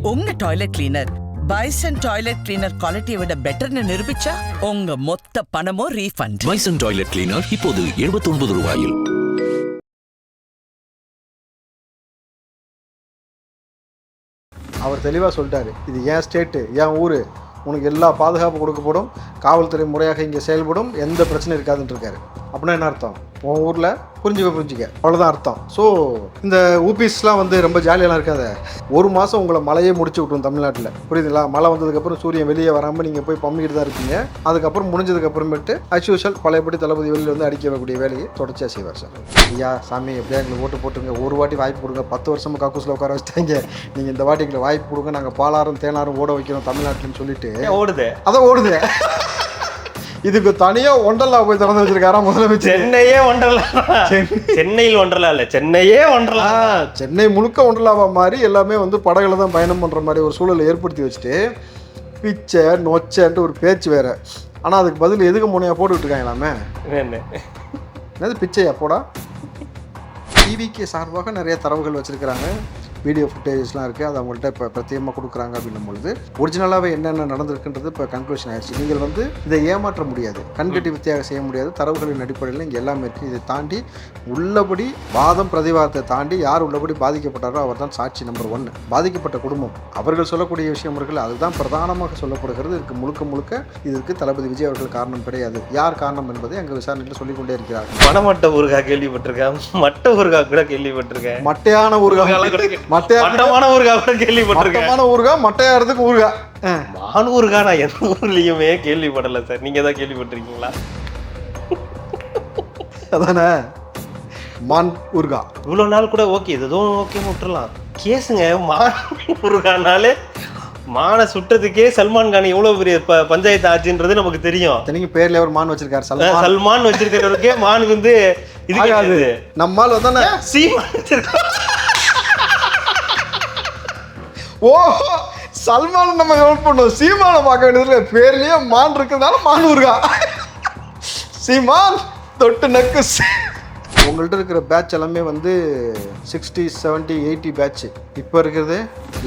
உங்க toilet cleaner bison toilet cleaner குவாலிட்டியை விட பெட்டர்னு நிரூபிச்சா உங்க மொத்த பணமும் ரீஃபண்ட். பைசன் டாய்லெட் கிளீனர் இப்போது 79 ரூபாயில். அவர் தெளிவாக சொல்லிட்டாரு, இது ஏன் ஸ்டேட்டு, ஏன் ஊர், உனக்கு எல்லா பாதுகாப்பு கொடுக்கப்படும், காவல்துறை முறையாக இங்கே செயல்படும், எந்த பிரச்சனையும் இருக்காதுன்னு இருக்காரு. அப்படின்னா என்ன அர்த்தம்? உன் ஊரில் புரிஞ்சுக்க அவ்வளோதான் அர்த்தம். ஸோ இந்த ஊபிஸ்லாம் வந்து ரொம்ப ஜாலியெல்லாம் இருக்காது. ஒரு மாதம் உங்களை மழையே முடிச்சு விட்ரும் தமிழ்நாட்டில், புரியுதுங்களா? மழை வந்ததுக்கப்புறம் சூரியன் வெளியே வராமல் நீங்கள் போய் பம்பிக்கிட்டு தான் இருப்பீங்க. அதுக்கப்புறம் முடிஞ்சதுக்கப்புறமேட்டு அஸ்யூஷுவல் பழையபடி தளபதி வெளியில் வந்து அடிக்க வைக்கக்கூடிய வேலையை தொடர்ச்சியாக செய்வார் சார். ஐயா சாமி எப்படியா எங்களுக்கு ஓட்டு போட்டுருங்க, ஒரு வாட்டி வாய்ப்பு கொடுங்க, 10 வருஷமாக கக்கூஸில் உட்கார வச்சுட்டாங்க, நீங்கள் இந்த வாட்டி எங்களுக்கு வாய்ப்பு கொடுங்க, நாங்கள் பாலாரும் தேனாரும் ஓட வைக்கிறோம் தமிழ்நாட்டில்னு சொல்லிட்டு ஓடுது. அதான் ஓடுது. இதுக்கு தனியா ஒண்டர்லா போய் திறந்து வச்சிருக்காரா முதலமைச்சர்? சென்னையே ஒண்டர்லா, சென்னையில் ஒண்டர்லா இல்ல, சென்னையே ஒண்டர்லா. சென்னை முழுக்க ஒண்டர்லாவா மாதிரி எல்லாமே வந்து படகுல தான் பயணம் பண்ற மாதிரி ஒரு சூழலை ஏற்படுத்தி வச்சுட்டு பிச்சை நொச்சன்ட்டு ஒரு பேச்சு வேற. ஆனா அதுக்கு பதில் எதுக்கு முனையா போட்டுக்கிட்டு இருக்காங்களாமே? என்னது பிச்சையா போடா? டிவிக்கு சார்பாக நிறைய தரவுகள் வச்சிருக்கிறாங்க, வீடியோ ஃபுட்டேஜஸ்லாம் இருக்குது, அது அவங்கள்ட்ட இப்போ பிரத்யேகமாக கொடுக்குறாங்க அப்படின்னும் பொழுது ஒரிஜினலாகவே என்னென்ன நடந்திருக்குன்றது இப்போ கன்க்ளூஷன் ஆயிடுச்சு. நீங்கள் வந்து இதை ஏமாற்ற முடியாது, கண்கட்டி வித்தியாக செய்ய முடியாது, தரவுகளின் அடிப்படையில் இங்கே எல்லாமே இருக்குது. இதை தாண்டி உள்ளபடி வாதம் பிரதிவாதத்தை தாண்டி யார் உள்ளபடி பாதிக்கப்பட்டாரோ அவர் தான் சாட்சி நம்பர் 1. பாதிக்கப்பட்ட குடும்பம் அவர்கள் சொல்லக்கூடிய விஷயம் இருக்குல்ல, அதுதான் பிரதானமாக சொல்லப்படுகிறது. இதுக்கு முழுக்க இதற்கு தளபதி விஜய் அவர்கள் காரணம் கிடையாது. யார் காரணம் என்பதை அங்கே விசாரணையில் சொல்லிக்கொண்டே இருக்கிறார்கள். மணமட்ட ஊருகா கேள்விப்பட்டிருக்கேன், மட்ட ஊருகா கூட கேள்விப்பட்டிருக்கேன், மட்டையான ஊருகா மட்டமான ஊருகா கூட கேள்விப்பட்டிருக்கேன். மட்டமான ஊருகா மட்டையாறதுக்கு ஊருகா மான் ஊருகா நான் எந்த ஊர்லயுமே கேள்விப்படல சார். நீங்க தான் கேள்விப்பட்டிருக்கீங்களா? அதானே மான் ஊருகா. இவ்வளவு நாள் கூட ஓகே, எதுவும் ஓகே விட்டுறலாம். கேசுங்க மான் ஊருகானாலே மான சுட்டதுக்கே சல்மான் கான் எவ்வளவு பெரிய பஞ்சாயத்து ஆச்சுன்றது நமக்கு தெரியும். நீங்க பேர்ல ஒரு மான் வச்சிருக்காரு, சல்மான் வச்சிருக்கிறவருக்கே மானுக்கு வந்து இது நம்மால் வந்தானே சீமான் வச்சிருக்க. ஓ சல்மான் நம்ம ஹெல்ப் பண்ணோம், சீமானை பார்க்க வேண்டியதுல பேர்லயே மான் இருக்கிறதுனால மான் ஊருகா. சீமான் தொட்டு நக்கு. உங்கள்கிட்ட இருக்கிற பேட்ச் எல்லாமே வந்து 60, 70, 80 பேட்ச். இப்போ இருக்கிறது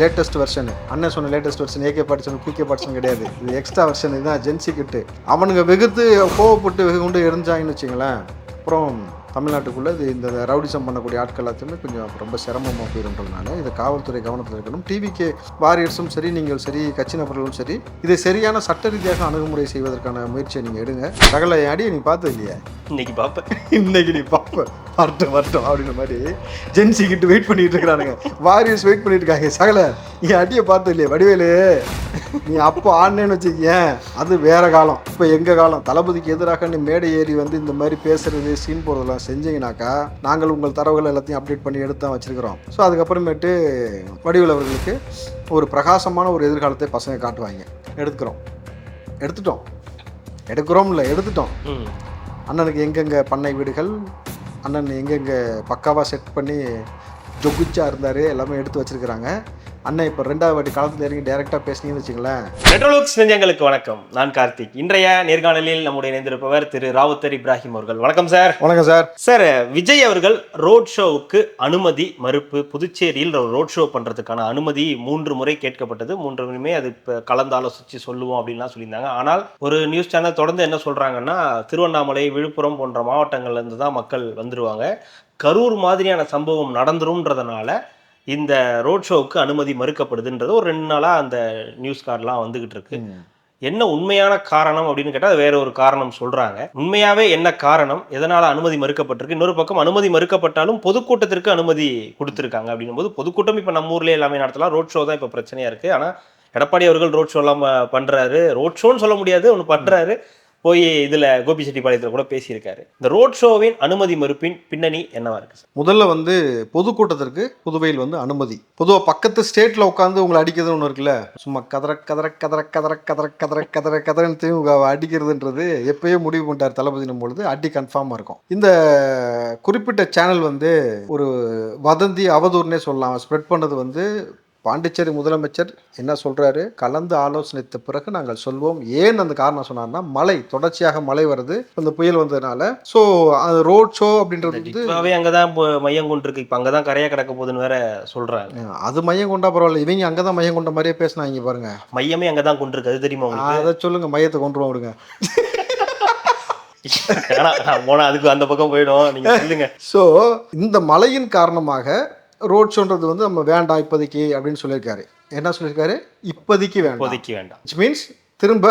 லேட்டஸ்ட் வெர்ஷன். அண்ணன் சொன்ன லேட்டஸ்ட் வெர்ஷன் ஏகே பாட்சன் பிகே பாட்சன் கிடையாது, இது எக்ஸ்ட்ரா வெர்ஷன். இதுதான் ஜென்சி கிட்டு. அவனுங்க வெகுத்து கோவப்பட்டு வெகு கொண்டு எரிஞ்சாங்கன்னு வச்சுங்களேன், அப்புறம் தமிழ்நாட்டுக்குள்ளே இது இந்த ரவுடிசம் பண்ணக்கூடிய ஆட்கள் எல்லாத்தையுமே கொஞ்சம் ரொம்ப சிரமமாக போயிருன்றதுனால இதை காவல்துறை கவனத்தில் இருக்கணும். டிவிக்கு வாரியர்ஸும் சரி, நீங்கள் சரி, கட்சி நபர்களும் சரி, இதை சரியான சட்ட ரீதியாக அணுகுமுறை செய்வதற்கான முயற்சியை நீங்கள் எடுங்க. சகல அடியை நீ பார்த்தது இல்லையா? இன்னைக்கு பார்ப்பேன், இன்னைக்கு நீ பார்ப்ப வரட்டும் அப்படின்ற மாதிரி ஜென்சி கிட்ட வெயிட் பண்ணிட்டு இருக்கிறானுங்க, வாரியர்ஸ் வெயிட் பண்ணிட்டு இருக்காங்க. சகல நீ அடியை பார்த்தது இல்லையா? வடிவேலு நீ அப்போ ஆடினேன்னு வச்சுக்கேன், அது வேற காலம். இப்போ எங்கள் காலம். தளபதிக்கு எதிராக நீ மேடை ஏறி வந்து இந்த மாதிரி பேசுறது, சீன் போடுறதெல்லாம் செஞ்சீங்கன்னாக்கா நாங்கள் உங்கள் தரவுகள் எல்லாத்தையும் அப்டேட் பண்ணி எடுத்து தான் வச்சிருக்கிறோம். ஸோ அதுக்கப்புறமேட்டு வடிவேலு அவர்களுக்கு ஒரு பிரகாசமான ஒரு எதிர்காலத்தை பசங்க காட்டுவாங்க. எடுத்துட்டோம். அண்ணனுக்கு எங்கெங்கே பண்ணை வீடுகள், அண்ணன் எங்கெங்கே பக்காவாக செட் பண்ணி ஜொகுச்சா இருந்தார், எல்லாமே எடுத்து வச்சிருக்கிறாங்க. அண்ணன் இப்போ 2வது வாட்டி காலத்தில் இறங்கி டைரெக்டாக பேசினீங்கன்னு வச்சுங்களேன். மெட்ரோலுக்ஸ் நெஞ்சங்களுக்கு வணக்கம், நான் கார்த்திக். இன்றைய நேர்காணலில் நம்முடைய இணைந்திருப்பவர் திரு ராவுத்தர் இப்ராஹிம் அவர்கள். வணக்கம் சார். வணக்கம் சார். சார், விஜய் அவர்கள் ரோட் ஷோவுக்கு அனுமதி மறுப்பு. புதுச்சேரியில் ரோட் ஷோ பண்ணுறதுக்கான அனுமதி 3 முறை கேட்கப்பட்டது. 3 முறையுமே அது இப்போ கலந்தாலோசிச்சு சொல்லுவோம் அப்படின்லாம் சொல்லியிருந்தாங்க. ஆனால் ஒரு நியூஸ் சேனல் தொடர்ந்து என்ன சொல்கிறாங்கன்னா, திருவண்ணாமலை, விழுப்புரம் போன்ற மாவட்டங்கள்லேருந்து தான் மக்கள் வந்துடுவாங்க, கரூர் மாதிரியான சம்பவம் நடந்துரும்ன்றதுனால இந்த ரோட் ஷோவுக்கு அனுமதி மறுக்கப்படுதுன்றது ஒரு 2 நாளாக அந்த நியூஸ் கார்டெலாம் வந்துகிட்டு இருக்கு. என்ன உண்மையான காரணம் அப்படின்னு கேட்டால் வேற ஒரு காரணம் சொல்கிறாங்க. உண்மையாகவே என்ன காரணம், எதனால் அனுமதி மறுக்கப்பட்டிருக்கு? இன்னொரு பக்கம் அனுமதி மறுக்கப்பட்டாலும் பொதுக்கூட்டத்திற்கு அனுமதி கொடுத்துருக்காங்க. அப்படின்னும் போது பொதுக்கூட்டம் இப்போ நம்ம ஊர்லேயே எல்லாமே நடத்தலாம், ரோட் ஷோ தான் இப்போ பிரச்சனையாக இருக்குது. ஆனால் எடப்பாடி அவர்கள் ரோட் ஷோலாம் பண்ணுறாரு, ரோட் ஷோன்னு சொல்ல முடியாது, ஒன்று பண்ணுறாரு. போய் இதில் கோபிச்செட்டிப்பாளையத்தில் கூட பேசியிருக்காரு. இந்த ரோட் ஷோவின் அனுமதி மறுப்பின் பின்னணி என்னவா இருக்கு சார்? முதல்ல வந்து பொதுக்கூட்டத்திற்கு புதுவையில் வந்து அனுமதி. பொதுவாக பக்கத்து ஸ்டேட்டில் உட்காந்து உங்களை அடிக்கிறதுன்னு ஒன்று இருக்குல்ல, சும்மா கதறன்னு திமுக அடிக்கிறதுன்றது எப்பயே முடிவு பண்ணிட்டார் தளபதினும் பொழுது அடி கன்ஃபார்மாக இருக்கும். இந்த குறிப்பிட்ட சேனல் வந்து ஒரு வதந்தி அவதூறுனே சொல்லலாம், ஸ்ப்ரெட் பண்ணது வந்து பாண்டிச்சேரி முதலமைச்சர் என்ன சொல்றாரு, கலந்து ஆலோசனைத்த பிறகு நாங்கள் சொல்வோம். ஏன் அந்த காரணம் சொன்னார்னா, மழை தொடர்ச்சியாக மழை வருது இந்த புயல் வந்ததுனால. ஸோ அது ரோட் ஷோ அப்படின்றது வந்து டிட்வாவே அங்கதான் இப்போ மையம் கொண்டிருக்கு. இப்ப அங்கதான் கரையா கிடக்க போகுதுன்னு வேற சொல்றாங்க. அது மையம் கொண்டா பரவாயில்ல, இவங்க அங்கதான் மையம் கொண்ட மாதிரியே பேசினாங்க பாருங்க. மையமே அங்கதான் கொண்டிருக்கு, அது தெரியுமா உங்களுக்கு? அதை சொல்லுங்க, மையத்தை கொண்டு விடுங்க. ஆனா நான் போனா அதுக்கு அந்த பக்கம் போயிடும், நீங்க சொல்லுங்க. ஸோ இந்த மழையின் காரணமாக ரோட் ஷோன்றது வந்து நம்ம வேண்டாம் இப்போதைக்கு அப்படின்னு சொல்லியிருக்காரு. என்ன சொல்லியிருக்காரு? இப்போதைக்கு வேண்டாம். இப்போதைக்கு வேண்டாம். விச் மீன்ஸ் திரும்ப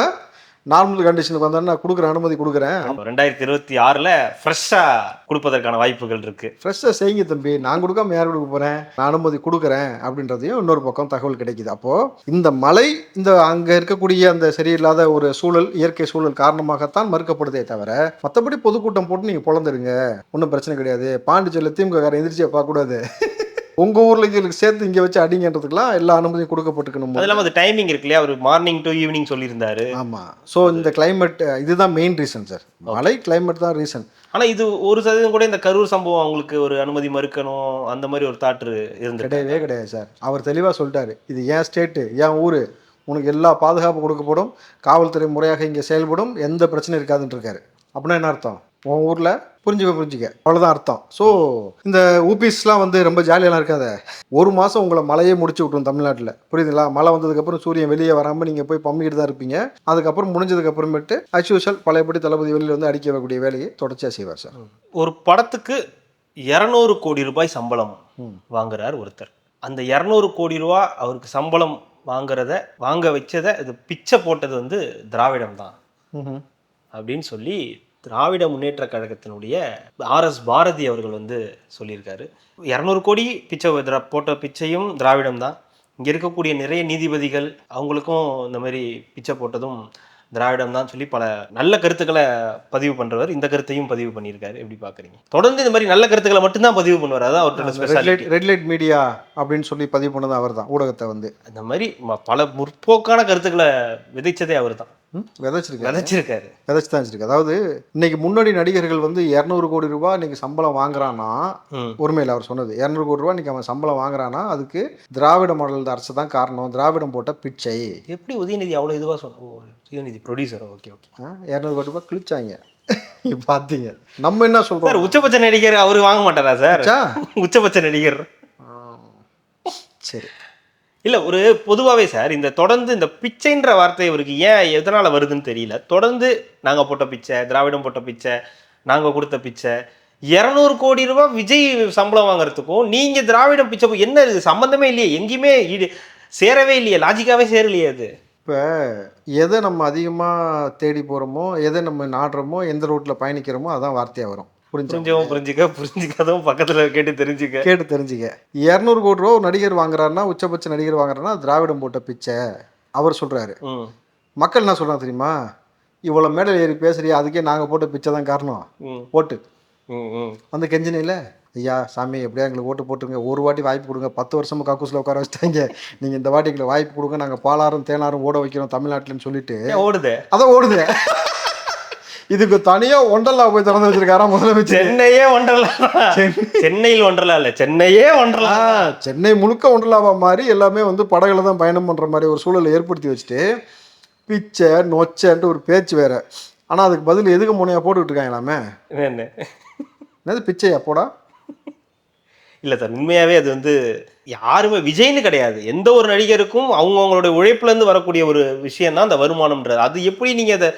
நார்மல் கண்டிஷனுக்கு வந்தா நான் கொடுக்குறேன், அனுமதி கொடுக்குறேன். 2026ல ஃப்ரெஷ்ஷா கொடுப்பதற்கான வாய்ப்புகள் இருக்கு. ஃப்ரெஷ்ஷாக செய்யுங்க தம்பி, நான் கொடுக்காம யார் கொடுக்க போகிறேன், நான் அனுமதி கொடுக்குறேன் அப்படின்றதையும் இன்னொரு பக்கம் தகவல் கிடைக்குது. அப்போது இந்த மழை இந்த அங்கே இருக்கக்கூடிய அந்த சரியில்லாத ஒரு சூழல், இயற்கை சூழல் காரணமாகத்தான் மறுக்கப்படுதே தவிர மற்றபடி பொதுக்கூட்டம் போட்டு நீங்கள் பொழந்துடுங்க, ஒன்றும் பிரச்சனை கிடையாது. பாண்டிச்சேரியில் திமுக எந்திரிச்சியை பார்க்கக்கூடாது, உங்கள் ஊரில் சேர்த்து இங்கே வச்சு அடிங்கன்றதுக்கெல்லாம் எல்லா அனுமதியும் கொடுக்கப்பட்டுக்கணும். அது இல்லாமல் அது டைமிங் இருக்கு இல்லையா, அவர் மார்னிங் டு ஈவினிங் சொல்லியிருந்தாரு. ஆமாம். ஸோ இந்த கிளைமேட் இதுதான் மெயின் ரீசன் சார், மழை கிளைமேட் தான் ரீசன். ஆனால் இது 1% கூட இந்த கரூர் சம்பவம் அவங்களுக்கு ஒரு அனுமதி மறுக்கணும் அந்த மாதிரி ஒரு தாட்டு இருந்து கிடையவே கிடையாது சார். அவர் தெளிவாக சொல்லிட்டாரு, இது ஏன் ஸ்டேட்டு, ஏன் ஊர், உனக்கு எல்லா பாதுகாப்பு கொடுக்கப்படும், காவல்துறை முறையாக இங்கே செயல்படும், எந்த பிரச்சனையும் இருக்காதுன்னு இருக்காரு. அப்படின்னா என்ன அர்த்தம்? உன் ஊரில் புரிஞ்சுக்க அவ்வளோதான் அர்த்தம். ஸோ இந்த ஊபிஸ்லாம் வந்து ரொம்ப ஜாலியெல்லாம் இருக்காத, ஒரு மாதம் உங்களை மழையே முடிச்சு விட்ரும் தமிழ்நாட்டில், புரியுதுங்களா? மழை வந்ததுக்கப்புறம் சூரியன் வெளியே வராமல் நீங்கள் போய் பம்மிக்கிட்டு தான் இருப்பீங்க. அதுக்கப்புறம் முடிஞ்சதுக்கப்புறமேட்டு அஸ்யூஷுவல் பழையபடி தளபதி வெளியில் வந்து அடிக்க வைக்கக்கூடிய வேலையை தொடர்ச்சியாக செய்வார் சார். ஒரு படத்துக்கு 200 கோடி ரூபாய் சம்பளம் வாங்குறார் ஒருத்தர். அந்த 200 கோடி ரூபா அவருக்கு சம்பளம் வாங்க வச்சதை இது பிச்சை போட்டது வந்து திராவிடம் தான் அப்படின்னு சொல்லி திராவிட முன்னேற்ற கழகத்தினுடைய RS பாரதி அவர்கள் வந்து சொல்லியிருக்காரு. 200 கோடி பிச்சை போட்ட பிச்சையும் திராவிடம் தான். இங்கே இருக்கக்கூடிய நிறைய நீதிபதிகள் அவங்களுக்கும் இந்த மாதிரி பிச்சை போட்டதும் திராவிடம் தான் சொல்லி பல நல்ல கருத்துக்களை பதிவு பண்ணுறவர் இந்த கருத்தையும் பதிவு பண்ணியிருக்காரு. எப்படி பார்க்குறீங்க? தொடர்ந்து இந்த மாதிரி நல்ல கருத்துக்களை மட்டும்தான் பதிவு பண்ணுவார். அதான் அவர்கிட்ட ரெட் லைட் மீடியா அப்படின்னு சொல்லி பதிவு பண்ணது அவர் தான். ஊடகத்தை வந்து அந்த மாதிரி பல முற்போக்கான கருத்துக்களை விதைச்சதே அவர் தான். விதைச்சிருக்காரு. விதைச்சு தான் வச்சிருக்கு. அதாவது இன்னைக்கு முன்னாடி நடிகர்கள் வந்து 200 கோடி ரூபாய் இன்னைக்கு சம்பளம் வாங்குறான்னா, உரிமையில் அவர் சொன்னது 200 கோடி ரூபாய் இன்னைக்கு அவன் சம்பளம் வாங்குறான்னா அதுக்கு திராவிட மாடல் அரசு தான் காரணம், திராவிடம் போட்ட பிச்சை. எப்படி உதயநிதி அவ்வளோ இதுவாக சொன்னோம்? உதயநிதி ப்ரொடியூசர். ஓகே 200 கோடி ரூபாய் கிழிச்சாங்க. பார்த்தீங்க. நம்ம என்ன சொல்றோம்? உச்சபட்ச நடிகர் அவரு வாங்க மாட்டாரா சார்? உச்சபட்ச நடிகர் சரி இல்லை. ஒரு பொதுவாகவே சார் இந்த தொடர்ந்து இந்த பிச்சைன்ற வார்த்தை இவருக்கு ஏன் எதனால் வருதுன்னு தெரியல. தொடர்ந்து நாங்கள் போட்ட பிச்சை, திராவிடம் போட்ட பிச்சை, நாங்கள் கொடுத்த பிச்சை, 200 கோடி ரூபாய் விஜய் சம்பளம் வாங்குறதுக்கும் நீங்கள் திராவிடம் பிச்சை என்ன இருக்குது? சம்மந்தமே இல்லையே, எங்கேயுமே சேரவே இல்லையே, லாஜிக்காகவே சேரலையே. அது இப்போ எதை நம்ம அதிகமாக தேடி போகிறோமோ, எதை நம்ம நாடுறோமோ, எந்த ரூட்டில் பயணிக்கிறோமோ அதான் வார்த்தையாக வரும். புரிஞ்சிக்காதவும் பக்கத்தில் கேட்டு தெரிஞ்சுக்க. 200 கோடி ரூபா ஒரு நடிகர் வாங்குறாருன்னா, உச்சபட்ச நடிகர் வாங்குறாருன்னா திராவிடம் போட்ட பிச்சை அவர் சொல்கிறாரு. மக்கள் என்ன சொல்கிறாங்க தெரியுமா? இவ்வளோ மேடையில் ஏறி பேசுறியா, அதுக்கே நாங்கள் போட்ட பிச்சை தான் காரணம், ஓட்டு வந்து கெஞ்சினில்ல. ஐயா சாமி எப்படியா எங்களுக்கு ஓட்டு போட்டுருங்க, ஒரு வாட்டி வாய்ப்பு கொடுங்க, 10 வருஷமாக கக்கூசில் உட்கார வச்சுட்டாங்க, நீங்கள் இந்த வாட்டி எங்களுக்கு வாய்ப்பு கொடுங்க, நாங்கள் பாலாரும் தேனாரும் ஓட வைக்கிறோம் தமிழ்நாட்டில்னு சொல்லிட்டு ஓடுது. அதான் ஓடுது. இதுக்கு தனியா ஒண்டர்லா போய் திறந்து வச்சிருக்காரா முதலமைச்சர்? சென்னையே ஒண்டர்லா. சென்னையில் ஒண்டர்லா இல்ல, சென்னையே ஒண்டர்லா. சென்னை முழுக்க ஒண்டர்லாவா மாதிரி எல்லாமே வந்து படகுல தான் பயணம் பண்ற மாதிரி ஒரு சூழலை ஏற்படுத்தி வச்சுட்டு பிச்சை நொச்சன்ட்டு ஒரு பேச்சு வேற. ஆனா அதுக்கு பதில் எதுக்கு முனையா போட்டுக்கிட்டு இருக்காங்களாமே? என்னது பிச்சையா போடா? இல்லை சார், உண்மையாகவே அது வந்து யாருமே விஜய்னு கிடையாது, எந்த ஒரு நடிகருக்கும் அவங்களுடைய உழைப்புலேருந்து வரக்கூடிய ஒரு விஷயம் தான் அந்த வருமானம்ன்றது. அது எப்படி நீங்கள் அதை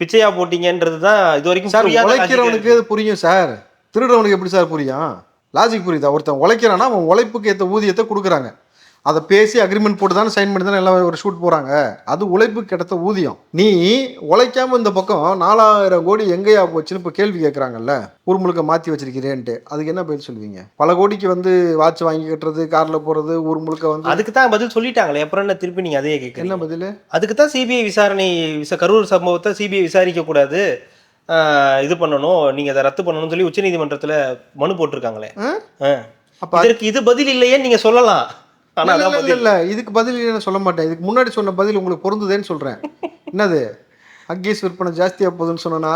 பிச்சையா போட்டீங்கன்றது தான் இது வரைக்கும் சார். உழைக்கிறவனுக்கு அது புரியும் சார், திருடுறவனுக்கு எப்படி சார் புரியும்? லாஜிக் புரியுதா? ஒருத்தன் உழைக்கிறான்னா அவன் உழைப்புக்கு ஏற்ற ஊதியத்தை கொடுக்குறாங்க, அதை பேசி அக்ரிமெண்ட் போட்டு தானே சைன் பண்ணி தானே எல்லாம் ஒரு ஷூட் போகிறாங்க, அது உழைப்புக்கு கிடைத்த ஊதியம். நீ உழைக்காமல் இந்த பக்கம் 4000 கோடி எங்கேயா போச்சுன்னு இப்போ கேள்வி கேட்குறாங்கல்ல, ஊர் முழுக்க மாற்றி வச்சிருக்கிறேன்ட்டு. அதுக்கு என்ன பதில் சொல்லுவீங்க? பல கோடிக்கு வந்து வாட்ச் வாங்கி கட்டுறது, காரில் போகிறது, ஊர் முழுக்க வந்து அதுக்கு தான் பதில் சொல்லிட்டாங்களே, அப்புறம் என்ன திருப்பி நீங்கள் அதே கேட்குறீங்க? என்ன பதில்? அதுக்கு தான் சிபிஐ விசாரணை, கரூர் சம்பவத்தை சிபிஐ விசாரிக்கக்கூடாது, இது பண்ணணும், நீங்கள் அதை ரத்து பண்ணணும்னு சொல்லி உச்சநீதிமன்றத்தில் மனு போட்டிருக்காங்களே. அப்போ அதற்கு இது பதில் இல்லையேன்னு நீங்கள் சொல்லலாம். இல்ல இதுக்கு பதில் இல்லைன்னு சொல்ல மாட்டேன். இதுக்கு முன்னாடி சொன்ன பதில் உங்களுக்கு பொருந்துதேன்னு சொல்றேன். என்னது? ஹக்கீஸ் விற்பனை ஜாஸ்தியாக போகுதுன்னு சொன்னா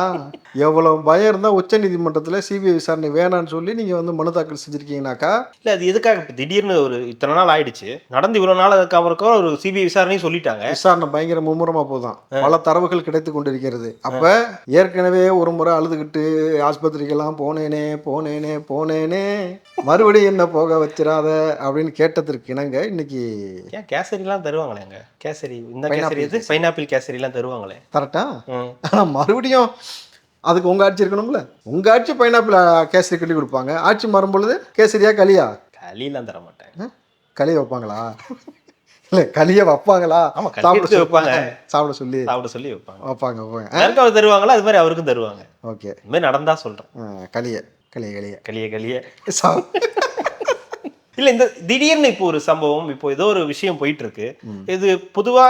எவ்வளோ பயம் இருந்தால் உச்ச நீதிமன்றத்தில் சிபிஐ விசாரணை வேணான்னு சொல்லி நீங்கள் வந்து மனு தாக்கல் செஞ்சுருக்கீங்கனாக்கா இல்ல அது எதுக்காக இப்ப திடீர்னு ஒரு இத்தனை நாள் ஆயிடுச்சு, நடந்து இவ்வளவு நாள் அதுக்கு ஒரு சிபிஐ விசாரணையும் சொல்லிட்டாங்க. விசாரணை பயங்கர மும்முரமாக போதும், பல தரவுகள் கிடைத்து கொண்டிருக்கிறது. அப்போ ஏற்கனவே ஒரு முறை அழுதுகிட்டு ஆஸ்பத்திரிக்கெல்லாம் போனேனே மறுபடியும் என்ன போக வச்சிடாத அப்படின்னு கேட்டதற்கு இணங்க இன்னைக்கு ஏன் கேசரிலாம் தருவாங்களேங்க? கேசரி இந்த கேசரி எது? பைனாப்பிள் கேசரிலாம் தருவாங்களே. கரெக்டா? ஆனால் மறுபடியும் அதுக்கு உங்கள் ஆட்சி இருக்கணும்ல. உங்கள் ஆட்சி பைனாப்பிள் கேசரி கட்டி கொடுப்பாங்க, ஆட்சி மாறும் பொழுது கேசரியா களியா? களியெல்லாம் தர மாட்டாங்க. களி வைப்பாங்களா? இல்லை களியை வைப்பாங்களா? ஆமா, களி வைப்பாங்க. சாப்பிட சொல்லி வைப்பாங்க. யாருக்கு அவர் தருவாங்களா அது மாதிரி அவருக்கும் தருவாங்க. ஓகே, இந்த மாதிரி நடந்தா சொல்றேன். களிய இல்ல இந்த திடீர்னு இப்போ ஒரு சம்பவம், இப்போ ஏதோ ஒரு விஷயம் போயிட்டு இருக்கு. இது பொதுவா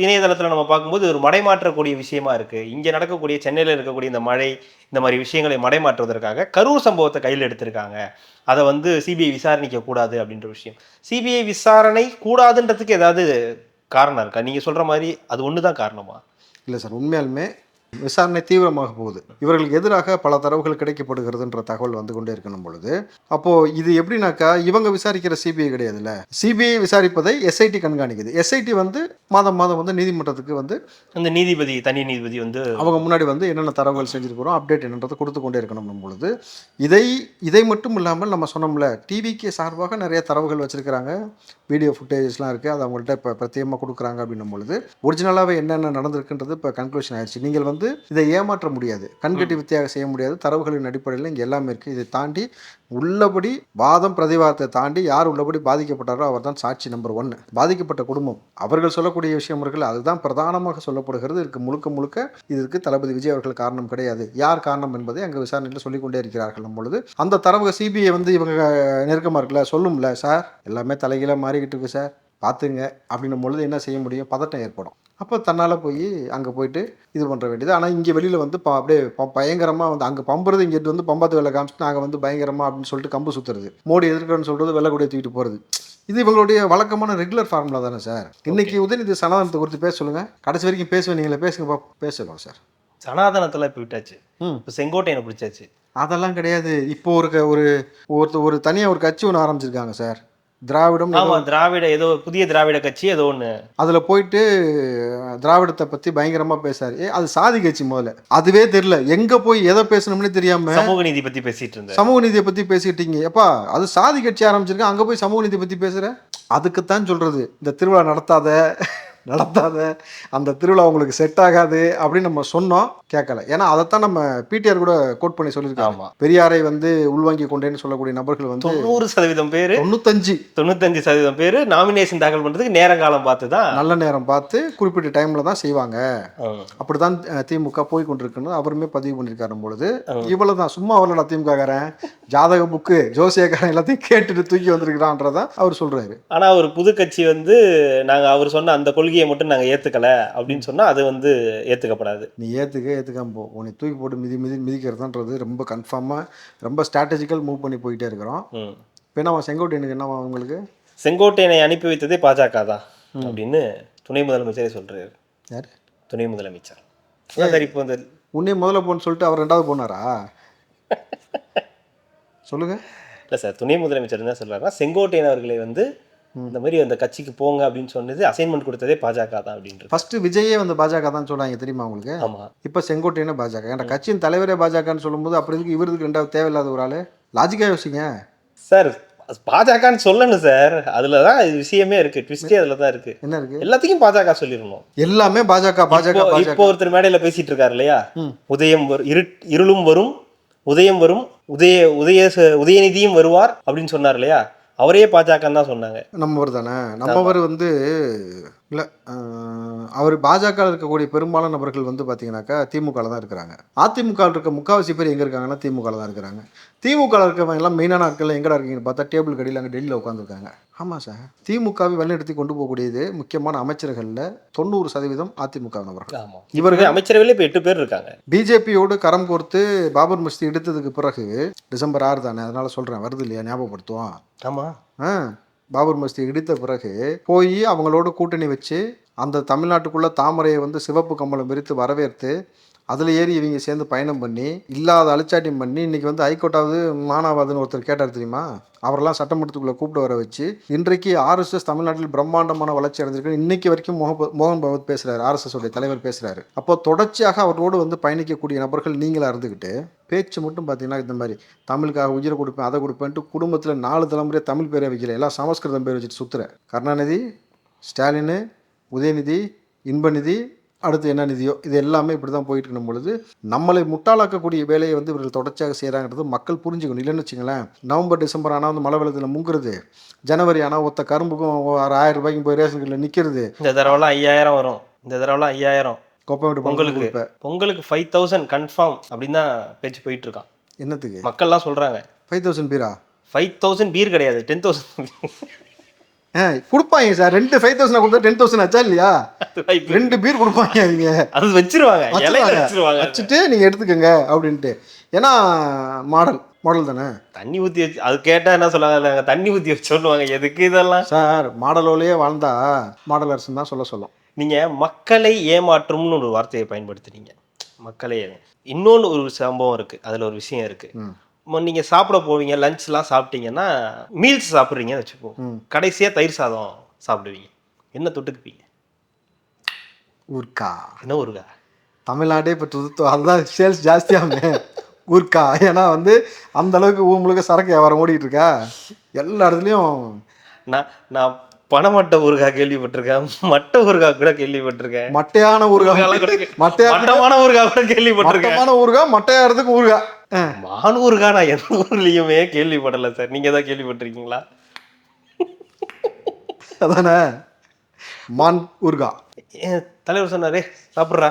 இணையதளத்துல நம்ம பார்க்கும்போது ஒரு மடைமாற்றக்கூடிய விஷயமா இருக்கு. இங்க நடக்கக்கூடிய சென்னையில இருக்கக்கூடிய இந்த மழை, இந்த மாதிரி விஷயங்களை மடைமாற்றுவதற்காக கரூர் சம்பவத்தை கையில் எடுத்திருக்காங்க. அதை வந்து சிபிஐ விசாரணிக்க கூடாது அப்படின்ற விஷயம். சிபிஐ விசாரணை கூடாதுன்றதுக்கு ஏதாவது காரணம் இருக்கா? நீங்க சொல்ற மாதிரி அது ஒண்ணுதான் காரணமா? இல்லை சார், உண்மையாலுமே விசாரணை தீவிரமாக போகுது. இவர்களுக்கு எதிராக பல தரவுகள் கிடைக்கப்படுகிறதுன்ற தகவல் வந்து கொண்டே இருக்கணும் பொழுது, அப்போது இது எப்படின்னாக்கா இவங்க விசாரிக்கிற சிபிஐ கிடையாதுல்ல, சிபிஐ விசாரிப்பதை எஸ்ஐடி கண்காணிக்குது. எஸ்ஐடி வந்து மாதம் வந்து நீதிமன்றத்துக்கு வந்து அந்த நீதிபதி, தனி நீதிபதி வந்து அவங்க முன்னாடி வந்து என்னென்ன தரவுகள் செஞ்சுருக்கிறோம் அப்டேட் என்னன்றதை கொடுத்து கொண்டே இருக்கணும் பொழுது, இதை மட்டும் இல்லாமல் நம்ம சொன்னோம்ல, டிவிக்கு சார்பாக நிறைய தரவுகள் வச்சுருக்கிறாங்க, வீடியோ ஃபுட்டேஜஸ்லாம் இருக்குது, அது அவங்கள்ட்ட இப்போ பிரத்யேகமாக கொடுக்குறாங்க அப்படின்னும் பொழுது ஒரிஜினலாகவே என்னென்ன நடந்திருக்குன்றது இப்போ கன்க்ளூஷன் ஆயிடுச்சு. நீங்கள் வந்து இதை ஏமாற்ற முடியாது, கண்கட்டி வித்தியாக செய்ய முடியாது, தரவுகளின் அடிப்படையில் இங்கே எல்லாமே இருக்குது. இதை தாண்டி உள்ளபடி வாதம் பிரதிவாதத்தை தாண்டி யார் உள்ளபடி பாதிக்கப்பட்டாரோ அவர் தான் சாட்சி நம்பர் 1. பாதிக்கப்பட்ட குடும்பம் அவர்கள் சொல்லக்கூடிய விஷயம் இருக்குல்ல, அதுதான் பிரதானமாக சொல்லப்படுகிறது. இதுக்கு முழுக்க இதற்கு தளபதி விஜய் அவர்கள் காரணம் கிடையாது. யார் காரணம் என்பதை அங்கே விசாரணையில் சொல்லிக்கொண்டே இருக்கிறார்கள் பொழுது, அந்த தரவு சிபிஐ வந்து இவங்க நெருக்கமாக இருக்குல்ல, சொல்லும்ல, சார் எல்லாமே தலைகீழ மாறிக்கிட்டு இருக்கு சார் பார்த்துங்க அப்படின்னும் பொழுது என்ன செய்ய முடியும்? பதட்டம் ஏற்படும். அப்போ தன்னால் போய் அங்கே போயிட்டு இது பண்ணுற வேண்டியது. ஆனால் இங்கே வெளியில் வந்து அப்படியே பயங்கரமாக வந்து அங்கே பம்புறது, இங்கே வந்து பம்பாத்து வேலை காமிச்சிட்டு நாங்கள் வந்து பயங்கரமாக அப்படின்னு சொல்லிட்டு கம்பு சுற்றுறது, மோடி எதிர்க்கிறன்னு சொல்கிறது, வெள்ளை கூடிய தூக்கிட்டு போகிறது, இது இவங்களுடைய வழக்கமான ரெகுலர் ஃபார்முலா தானே சார். இன்றைக்கி உதயநிதி சனாதனத்தை குறித்து பேச சொல்லுங்கள், கடைசி வரைக்கும் பேசுவேன், நீங்களே பேசுங்க, பேசலாம் சார். சனாதனத்தில் இப்போ விட்டாச்சு, இப்போ செங்கோட்டையனை பிடிச்சாச்சு. அதெல்லாம் கிடையாது. இப்போ ஒரு தனியாக ஒரு கட்சி ஒன்று ஆரம்பிச்சிருக்காங்க சார், திராவிடம். திராவிட ஏதோ புதிய திராவிட கட்சி ஏதோ ஒன்று, அதில் போயிட்டு திராவிடத்தை பற்றி பயங்கரமாக பேசாரு. அது சாதி கட்சி முதல்ல, அதுவே தெரியல எங்கே போய் எதை பேசணும்னே தெரியாமல் சமூக நீதி பற்றி பேசிட்டு இருந்தேன். சமூக நீதியை பற்றி பேசிட்டீங்க. எப்பா அது சாதி கட்சி ஆரம்பிச்சிருக்கேன், அங்கே போய் சமூக நீதி பற்றி பேசுகிற. அதுக்குத்தான் சொல்கிறது, இந்த திருவிழா நடத்தாத அந்த திருவிழா உங்களுக்கு செட் ஆகாது அப்படின்னு நம்ம சொன்னோம், கேட்கல. ஏன்னா அதைத்தான் நம்ம பிடிஆர் கூட கோட் பண்ணி சொல்லியிருக்காங்க. பெரியாரை வந்து உள்வாங்கி கொண்டேன்னு சொல்லக்கூடிய நபர்கள் வந்து 90% பேர் 95% பேர் நாமினேஷன் தாக்கல் பண்றதுக்கு நேரங்காலம் பார்த்து தான், நல்ல நேரம் பார்த்து குறிப்பிட்ட டைம்ல தான் செய்வாங்க. அப்படிதான் திமுக போய் கொண்டிருக்குன்னு அவருமே பதிவு பண்ணியிருக்காரு பொழுது, இவ்வளவுதான் சும்மா அவரோட திமுககாரன் ஜாதக புக்கு ஜோசியக்காரன் எல்லாத்தையும் கேட்டுட்டு தூக்கி வந்திருக்கிறான்றதான் அவர் சொல்றாரு. ஆனா ஒரு புது கட்சி வந்து நாங்க அவர் சொன்ன அந்த கொள்கையை மட்டும் நாங்க ஏத்துக்கல அப்படின்னு சொன்னா அது வந்து ஏத்துக்கப்படாது. நீ ஏத்துக்காம போ, உன்னை தூக்கி போட்டு மிதிக்கிறதுன்றது ரொம்ப கன்ஃபார்மா ரொம்ப ஸ்ட்ராட்டஜிக்கல் மூவ் பண்ணி போயிட்டே இருக்கிறோம். இப்போ என்ன செங்கோட்டையனுக்கு என்னவா உங்களுக்கு? செங்கோட்டையனை அனுப்பி வைத்ததே பாஜக தான் அப்படின்னு துணை முதலமைச்சரே சொல்றாரு. யார் துணை முதலமைச்சர்? சரி, இப்போ இந்த உன்னே முதல்ல போன்னு சொல்லிட்டு அவர் 2வது போனாரா? சொல்லுங்க. இல்லை சார், துணை முதலமைச்சர் என்ன சொல்றாருன்னா, செங்கோட்டையன் அவர்களை வந்து இந்த மாதிரி அந்த கட்சிக்கு போங்க அப்படின்னு சொன்னது அசைன்மெண்ட் கொடுத்ததே பாஜக தான் அப்படின்றது. ஃபர்ஸ்ட் விஜயே வந்து பாஜக தான் சொல்றாங்க தெரியுமா உங்களுக்கு? ஆமா. இப்போ செங்கோட்டையனே பாஜக, ஏன்னா கட்சியின் தலைவரே பாஜகன்னு சொல்லும்போது அப்படி இருக்கு இவருக்கு 2வது தேவையில்லாத ஒரு ஆளு. லாஜிக்கா யோசிங்க சார். பாஜகன்னு சொல்லணும் சார், அதுலதான் விஷயமே இருக்கு, ட்விஸ்டே அதுல தான் இருக்கு. என்ன இருக்கு? எல்லாத்தையும் பாஜக சொல்லிடணும், எல்லாமே பாஜக. இப்போ ஒருத்தர் மேடையில பேசிட்டு இருக்காரு இல்லையா, உதயம் இருளும் வரும், உதயம் வரும், உதயநிதியும் வருவார் அப்படின்னு சொன்னார் இல்லையா, அவரே பாஜகன்னு தான் சொன்னாங்க. நம்மவர் தானே, நம்மவர் வந்து இல்லை, அவர் பாஜக இருக்கக்கூடிய பெரும்பாலான நபர்கள் வந்து பார்த்தீங்கன்னாக்கா திமுகவில் தான் இருக்கிறாங்க. அதிமுகவில் இருக்க முக்கால்வாசி பேர் எங்கே இருக்காங்கன்னா திமுகவில் தான் இருக்கிறாங்க. திமுகவில் இருக்கிறவங்க எல்லாம் மெயினான ஆட்கள் எங்கடா இருக்கீங்கன்னு பார்த்தா டேபிள் கடையில் அங்கே டெல்லியில் உட்காந்துருக்காங்க. ஆமாம் சார், திமுகவை வழிநடத்தி கொண்டு போகக்கூடியது முக்கியமான அமைச்சர்களில் 90% அதிமுக நபர்கள். இவர்கள் அமைச்சரவையில் இப்போ 8 பேர் இருக்காங்க. பிஜேபியோடு கரம் கோர்த்து பாபர் மஸ்தி எடுத்ததுக்கு பிறகு டிசம்பர் 6 தானே, அதனால சொல்கிறேன், வருது இல்லையா, ஞாபகப்படுத்துவோம். ஆமாம். பாபர் மஸ்தி இடித்த பிறகு போய் அவங்களோட கூட்டணி வச்சு அந்த தமிழ்நாட்டுக்குள்ளே தாமரையை வந்து சிவப்பு கம்பளம் விரித்து வரவேற்று அதில் ஏறி இவங்க சேர்ந்து பயணம் பண்ணி இல்லாத அழிச்சாட்டியம் பண்ணி இன்றைக்கி வந்து ஹைகோர்ட்டாவது மானாவாதுன்னு ஒருத்தர் கேட்டார் தெரியுமா, அவரெல்லாம் சட்டமன்றத்துக்குள்ளே கூப்பிட்டு வர வச்சு இன்றைக்கு ஆர்எஸ்எஸ் தமிழ்நாட்டில் பிரம்மாண்டமான வளர்ச்சி அடைஞ்சிருக்கு. இன்றைக்கி வரைக்கும் மோகன் பகவத் பேசுகிறார், ஆர்எஸ்எஸ் உடைய தலைவர் பேசுகிறாரு. அப்போ தொடர்ச்சியாக அவரோடு வந்து பயணிக்கக்கூடிய நபர்கள் நீங்களாக இருந்துக்கிட்டு பேச்சு மட்டும் பார்த்தீங்கன்னா இந்த மாதிரி தமிழுக்காக உயிரை கொடுப்பேன் அதை கொடுப்பேன்ட்டு குடும்பத்தில் 4 தலைமுறையாக தமிழ் பேரை வைக்கல, எல்லாம் சமஸ்கிருதம் பேர் வச்சுட்டு சுற்றுற கருணாநிதி, ஸ்டாலின், உதயநிதி, இன்பநிதி, அடுத்து என்ன நிதியோ இது எல்லாமே இப்படி தான் போயிட்டு இருக்கும் பொழுது நம்மளை முட்டாளாக்கக்கூடிய வேலையை வந்து இவர்கள் தொடர்ச்சியாக செய்கிறாங்கிறது மக்கள் புரிஞ்சுக்கணும். இல்லைன்னு வச்சுங்களேன், நவம்பர் டிசம்பர் ஆனால் வந்து மழை வெள்ளத்தில் முங்குறது, ஜனவரி ஆனால் ஒத்த கரும்புக்கும் 1000 ரூபாய்க்கு போய் ரேஷன் கடையில் நிற்கிறது. இந்த தடவைலாம் 5000 வரும், இந்த தடவைலாம் 5000 கொப்பை விட்டு பொங்கலுக்கு 5000 கன்ஃபார்ம் அப்படின்னு தான் பேச்சு போயிட்டு இருக்கான். என்னத்துக்கு மக்கள்லாம் சொல்கிறாங்க 5000 பீரா? 5000 பீர் கிடையாது, 10,000 கொடுப்பாங்க சார். 2 5000 கொடுத்தா 10,000 ஆச்சா இல்லையா? 2 பீர் கொடுப்பாங்க அவங்க, அது வச்சிருவாங்க வச்சுட்டு நீங்கள் எடுத்துக்கோங்க அப்படின்ட்டு. ஏன்னா மாடல் தானே, தண்ணி ஊற்றி வச்சு அது கேட்டால் என்ன சொல்லுவாங்க, தண்ணி ஊற்றி வச்சு சொல்லுவாங்க. எதுக்கு இதெல்லாம் சார்? மாடலோலையே வாழ்ந்தா மாடல் அரசு தான் சொல்லலாம். நீங்கள் மக்களை ஏமாற்றும்னு ஒரு வார்த்தையை பயன்படுத்துறீங்க. மக்களை இன்னொன்று ஒரு சம்பவம் இருக்குது, அதில் ஒரு விஷயம் இருக்குது. நீங்கள் சாப்பிட போவீங்க, லஞ்ச்லாம் சாப்பிட்டீங்கன்னா மீல்ஸ் சாப்பிட்றீங்கன்னு வச்சுப்போம், கடைசியாக தயிர் சாதம் சாப்பிடுவீங்க, என்ன தொட்டுக்குப்பீங்க? ஊர்க்கா. என்ன ஊருக்கா? தமிழ்நாடே இப்போ அதுதான் சேல்ஸ் ஜாஸ்தியாகுமே ஊர்க்கா. ஏன்னா வந்து அந்த அளவுக்கு ஊர் முழுக்க சரக்கு வியாபாரம் ஓடிட்டு இருக்கா எல்லா இடத்துலையும். நான் பணமட்ட ஊறுகாய் கேள்விப்பட்டிருக்கேன், மட்டை ஊறுகாய் கூட கேள்விப்பட்டிருக்கேன், மட்டையான ஊறுகாய் மட்டமான ஊறுகாய் கூட கேள்விப்பட்டிருக்கேன். ஊறுகாய் மட்டையாகிறதுக்கு ஊறுகாய். மான் ஊறுகாய் நான் எந்த ஊர்லயுமே கேள்விப்படலை சார், நீங்க தான் கேள்விப்பட்டிருக்கீங்களா? அதானே மான் ஊறுகாய். தலைவர் சொன்னாரே சாப்பிட்றா